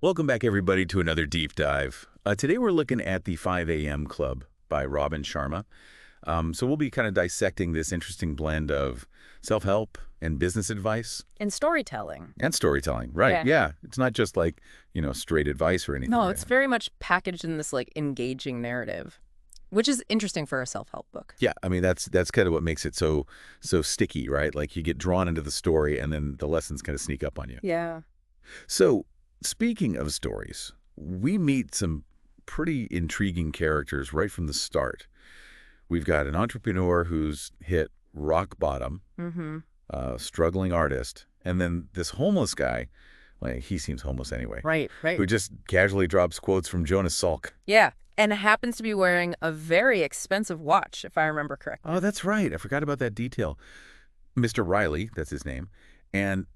Welcome back, everybody, to another deep dive. Today we're looking at the 5 a.m. Club by Robin Sharma. So we'll be kind of dissecting this interesting blend of self-help and business advice. And storytelling. And storytelling, right. Yeah. It's not just like, straight advice or anything. No, right? it's very much packaged in this engaging narrative, which is interesting for a self-help book. Yeah, I mean, that's kind of what makes it so sticky, right? Like you get drawn into the story and then the lessons kind of sneak up on you. Yeah. So speaking of stories, we meet some pretty intriguing characters right from the start. We've got an entrepreneur who's hit rock bottom, struggling artist, and then this homeless guy, well, he seems homeless anyway. Right. Who just casually drops quotes from Jonas Salk. Yeah, and happens to be wearing a very expensive watch, if I remember correctly. Oh, that's right. I forgot about that detail. Mr. Riley, that's his name, and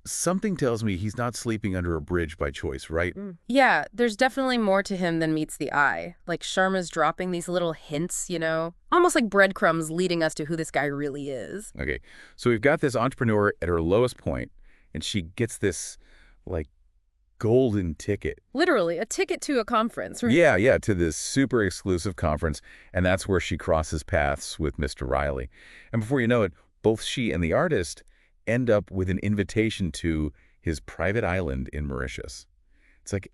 something tells me he's not sleeping under a bridge by choice, right? Yeah, there's definitely more to him than meets the eye. Like Sharma's dropping these little hints, almost like breadcrumbs leading us to who this guy really is. Okay, so we've got this entrepreneur at her lowest point, and she gets this, golden ticket. Literally, a ticket to a conference. Right? Yeah, to this super exclusive conference, and that's where she crosses paths with Mr. Riley. And before you know it, both she and the artist end up with an invitation to his private island in Mauritius. It's like,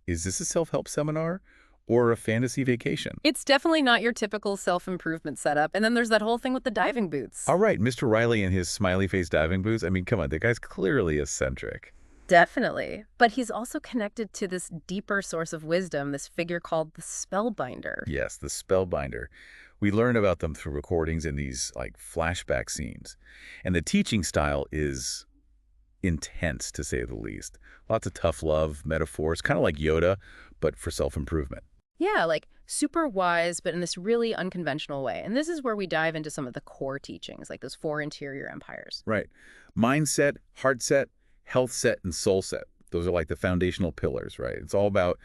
is this a self-help seminar or a fantasy vacation? It's definitely not your typical self-improvement setup. And then there's that whole thing with the diving boots. All right, Mr. Riley and his smiley face diving boots. I mean, come on, the guy's clearly eccentric. Definitely. But he's also connected to this deeper source of wisdom, this figure called the Spellbinder. Yes, the Spellbinder. We learn about them through recordings in these flashback scenes. And the teaching style is intense, to say the least. Lots of tough love, metaphors, kind of like Yoda, but for self-improvement. Yeah, super wise, but in this really unconventional way. And this is where we dive into some of the core teachings, like those 4 interior empires. Right. Mindset, heart set, health set, and soul set. Those are like the foundational pillars, right? It's all about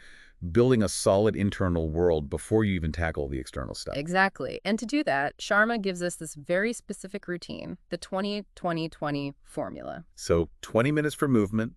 building a solid internal world before you even tackle the external stuff. Exactly. And to do that, Sharma gives us this very specific routine, the 20-20-20 formula. So 20 minutes for movement,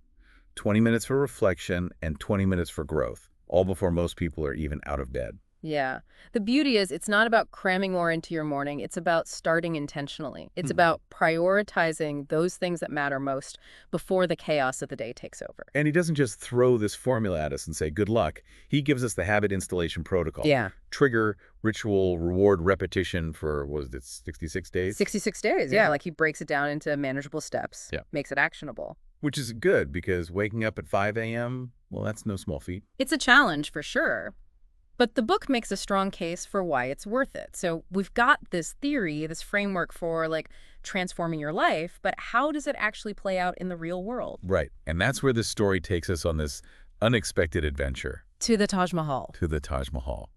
20 minutes for reflection, and 20 minutes for growth, all before most people are even out of bed. Yeah. The beauty is it's not about cramming more into your morning. It's about starting intentionally. It's about prioritizing those things that matter most before the chaos of the day takes over. And he doesn't just throw this formula at us and say, good luck. He gives us the habit installation protocol. Yeah. Trigger, ritual, reward, repetition for, what was it, 66 days? 66 days, yeah. He breaks it down into manageable steps, makes it actionable. Which is good because waking up at 5 a.m., well, that's no small feat. It's a challenge for sure. But the book makes a strong case for why it's worth it. So we've got this theory, this framework for transforming your life, but how does it actually play out in the real world? Right. And that's where this story takes us on this unexpected adventure. To the Taj Mahal. To the Taj Mahal.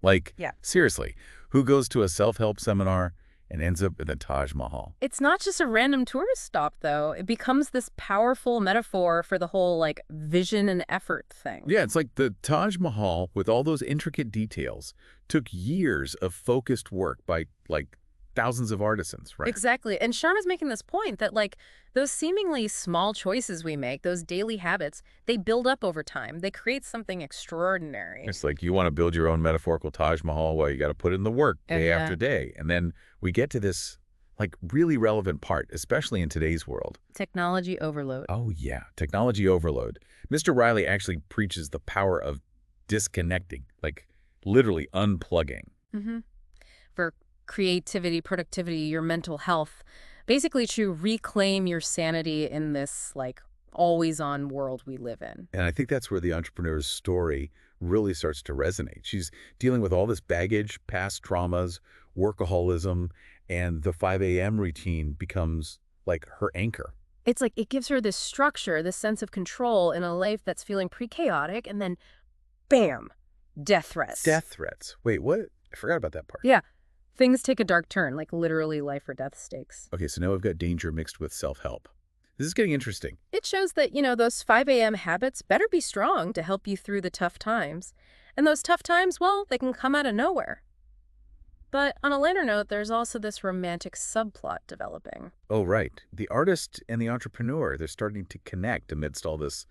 Seriously, who goes to a self-help seminar and ends up at the Taj Mahal? It's not just a random tourist stop, though. It becomes this powerful metaphor for the whole, vision and effort thing. Yeah, it's like the Taj Mahal, with all those intricate details, took years of focused work by, thousands of artisans, right? Exactly. And Sharma's making this point that, those seemingly small choices we make, those daily habits, they build up over time. They create something extraordinary. It's like you want to build your own metaphorical Taj Mahal, well, you got to put in the work day after day. And then we get to this, really relevant part, especially in today's world. Technology overload. Oh, yeah. Technology overload. Mr. Riley actually preaches the power of disconnecting, literally unplugging. For creativity, productivity, your mental health, basically to reclaim your sanity in this, always-on world we live in. And I think that's where the entrepreneur's story really starts to resonate. She's dealing with all this baggage, past traumas, workaholism, and the 5 a.m. routine becomes her anchor. It's it gives her this structure, this sense of control in a life that's feeling pre-chaotic, and then, bam, death threats. Death threats. Wait, what? I forgot about that part. Yeah. Things take a dark turn, literally life or death stakes. Okay, so now we've got danger mixed with self-help. This is getting interesting. It shows that, those 5 a.m. habits better be strong to help you through the tough times. And those tough times, well, they can come out of nowhere. But on a lighter note, there's also this romantic subplot developing. Oh, right. The artist and the entrepreneur, they're starting to connect amidst all this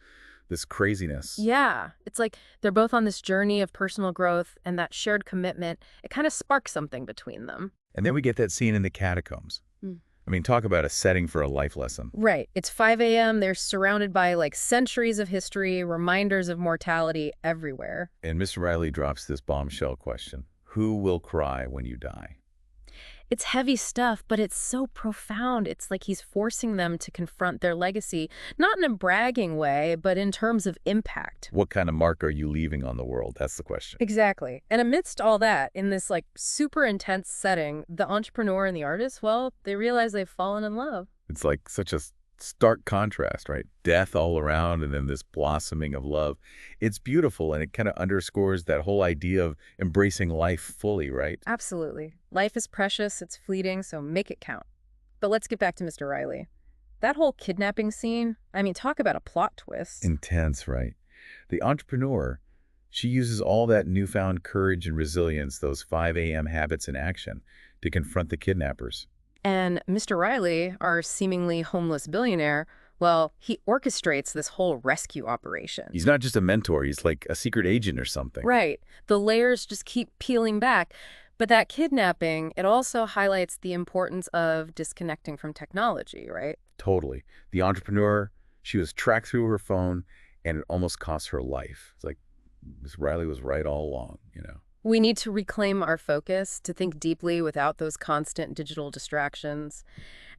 this craziness. Yeah, it's like they're both on this journey of personal growth, and that shared commitment, it kind of sparks something between them. And then we get that scene in the catacombs. I mean, talk about a setting for a life lesson. Right. It's 5 a.m. They're surrounded by like centuries of history, reminders of mortality everywhere. And Mr. Riley drops this bombshell question. Who will cry when you die? It's heavy stuff, but it's so profound. It's like he's forcing them to confront their legacy, not in a bragging way, but in terms of impact. What kind of mark are you leaving on the world? That's the question. Exactly. And amidst all that, in this like super intense setting, the entrepreneur and the artist, well, they realize they've fallen in love. It's like such a stark contrast, right? Death all around and then this blossoming of love. It's beautiful, and it kind of underscores that whole idea of embracing life fully, right? Absolutely. Life is precious, it's fleeting, so make it count. But let's get back to Mr. Riley. That whole kidnapping scene, I mean, talk about a plot twist. Intense, right? The entrepreneur, she uses all that newfound courage and resilience, those 5 a.m. habits in action, to confront the kidnappers. And Mr. Riley, our seemingly homeless billionaire, well, he orchestrates this whole rescue operation. He's not just a mentor, he's like a secret agent or something. Right. The layers just keep peeling back. But that kidnapping, it also highlights the importance of disconnecting from technology, right? Totally. The entrepreneur, she was tracked through her phone, and it almost cost her life. It's like Miss Riley was right all along, you know. We need to reclaim our focus, to think deeply without those constant digital distractions.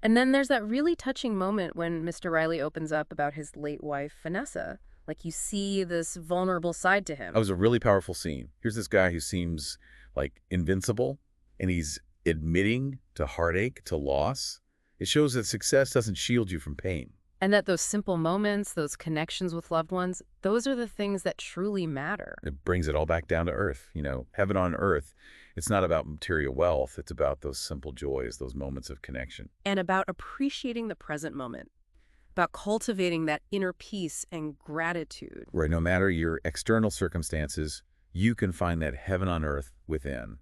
And then there's that really touching moment when Mr. Riley opens up about his late wife, Vanessa. Like you see this vulnerable side to him. That was a really powerful scene. Here's this guy who seems like invincible, and he's admitting to heartache, to loss. It shows that success doesn't shield you from pain. And that those simple moments, those connections with loved ones, those are the things that truly matter. It brings it all back down to earth, you know, heaven on earth. It's not about material wealth. It's about those simple joys, those moments of connection. And about appreciating the present moment, about cultivating that inner peace and gratitude. Right, no matter your external circumstances, you can find that heaven on earth within.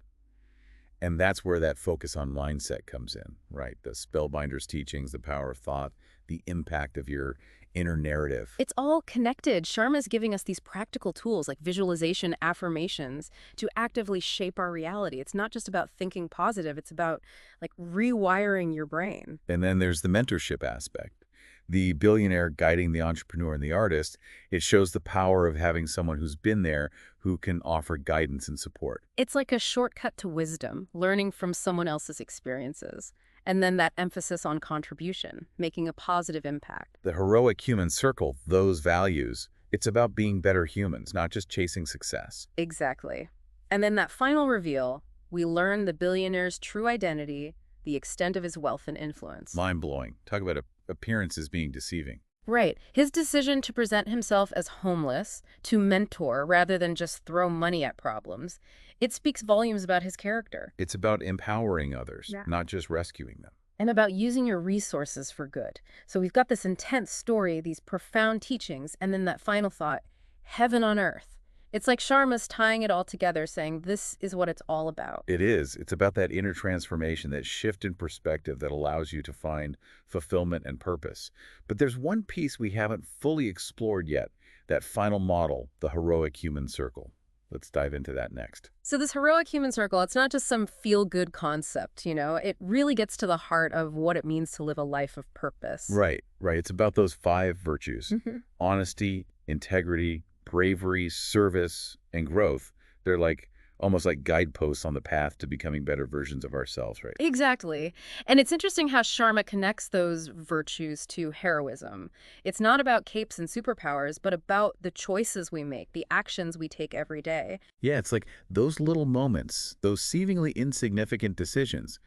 And that's where that focus on mindset comes in, right? The Spellbinder's teachings, the power of thought, the impact of your inner narrative. It's all connected. Sharma's giving us these practical tools like visualization, affirmations to actively shape our reality. It's not just about thinking positive. It's about like rewiring your brain. And then there's the mentorship aspect. The billionaire guiding the entrepreneur and the artist, it shows the power of having someone who's been there who can offer guidance and support. It's like a shortcut to wisdom, learning from someone else's experiences. And then that emphasis on contribution, making a positive impact. The heroic human circle, those values, it's about being better humans, not just chasing success. Exactly. And then that final reveal, we learn the billionaire's true identity, the extent of his wealth and influence. Mind-blowing. Talk about appearances being deceiving. Right. His decision to present himself as homeless, to mentor rather than just throw money at problems, it speaks volumes about his character. It's about empowering others, Yeah. not just rescuing them. And about using your resources for good. So we've got this intense story, these profound teachings, and then that final thought, heaven on earth. It's like Sharma's tying it all together, saying this is what it's all about. It is. It's about that inner transformation, that shift in perspective that allows you to find fulfillment and purpose. But there's one piece we haven't fully explored yet, that final model, the heroic human circle. Let's dive into that next. So this heroic human circle, it's not just some feel-good concept, you know? It really gets to the heart of what it means to live a life of purpose. Right. It's about those 5 virtues. Mhm. Honesty, integrity, bravery, service, and growth. They're like almost like guideposts on the path to becoming better versions of ourselves, right? Exactly. And it's interesting how Sharma connects those virtues to heroism. It's not about capes and superpowers, but about the choices we make, the actions we take every day. Yeah, it's like those little moments, those seemingly insignificant decisions.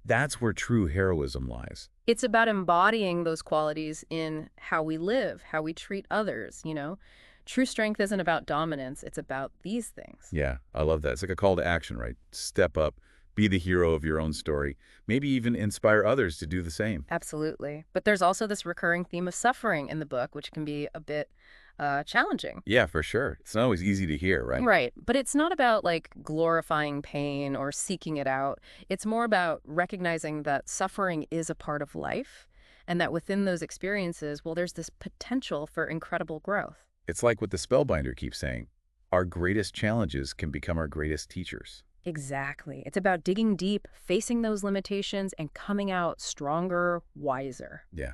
That's where true heroism lies. It's about embodying those qualities in how we live, how we treat others, you know? True strength isn't about dominance, it's about these things. Yeah, I love that. It's like a call to action, right? Step up, be the hero of your own story, maybe even inspire others to do the same. Absolutely. But there's also this recurring theme of suffering in the book, which can be a bit challenging. Yeah, for sure. It's not always easy to hear, right? Right. But it's not about like glorifying pain or seeking it out. It's more about recognizing that suffering is a part of life and that within those experiences, well, there's this potential for incredible growth. It's like what the Spellbinder keeps saying. Our greatest challenges can become our greatest teachers. Exactly. It's about digging deep, facing those limitations, and coming out stronger, wiser. Yeah.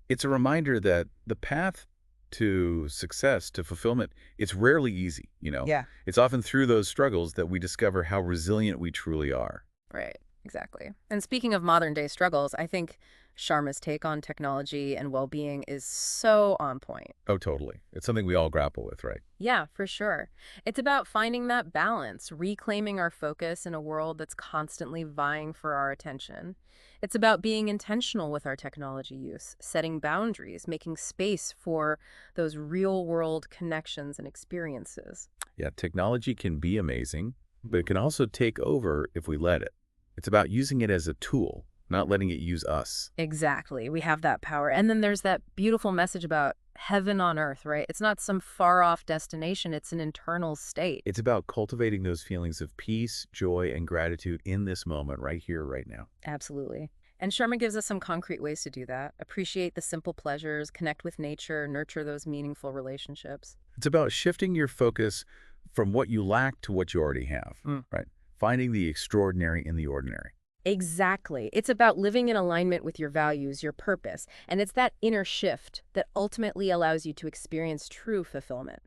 It's a reminder that the path to success, to fulfillment, it's rarely easy. Yeah. It's often through those struggles that we discover how resilient we truly are. Right, exactly. And speaking of modern day struggles, I think Sharma's take on technology and well-being is so on point. Oh, totally. It's something we all grapple with, right? Yeah, for sure. It's about finding that balance, reclaiming our focus in a world that's constantly vying for our attention. It's about being intentional with our technology use, setting boundaries, making space for those real-world connections and experiences. Yeah, technology can be amazing, but it can also take over if we let it. It's about using it as a tool, not letting it use us. Exactly. We have that power. And then there's that beautiful message about heaven on earth, right? It's not some far off destination, it's an internal state. It's about cultivating those feelings of peace, joy, and gratitude in this moment, right here, right now. Absolutely. And Sharma gives us some concrete ways to do that. Appreciate the simple pleasures, connect with nature, nurture those meaningful relationships. It's about shifting your focus from what you lack to what you already have, right? Finding the extraordinary in the ordinary. Exactly. It's about living in alignment with your values, your purpose, and it's that inner shift that ultimately allows you to experience true fulfillment.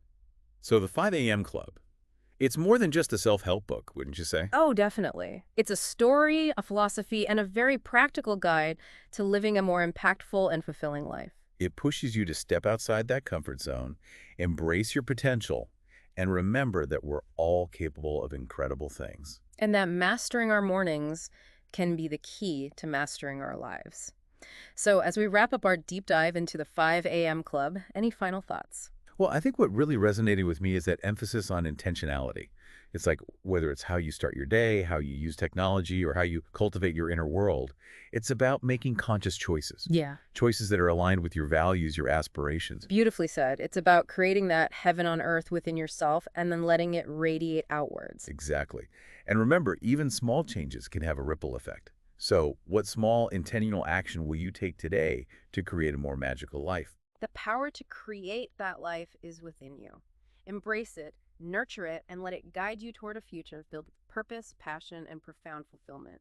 So the 5 a.m. Club, it's more than just a self-help book, wouldn't you say? Oh, definitely. It's a story, a philosophy, and a very practical guide to living a more impactful and fulfilling life. It pushes you to step outside that comfort zone, embrace your potential, and remember that we're all capable of incredible things. And that mastering our mornings can be the key to mastering our lives. So, as we wrap up our deep dive into the 5 a.m. Club, any final thoughts? Well, I think what really resonated with me is that emphasis on intentionality. It's like whether it's how you start your day, how you use technology, or how you cultivate your inner world, it's about making conscious choices. Yeah. Choices that are aligned with your values, your aspirations. Beautifully said. It's about creating that heaven on earth within yourself and then letting it radiate outwards. Exactly. And remember, even small changes can have a ripple effect. So, what small intentional action will you take today to create a more magical life? The power to create that life is within you. Embrace it, nurture it, and let it guide you toward a future filled with purpose, passion, and profound fulfillment.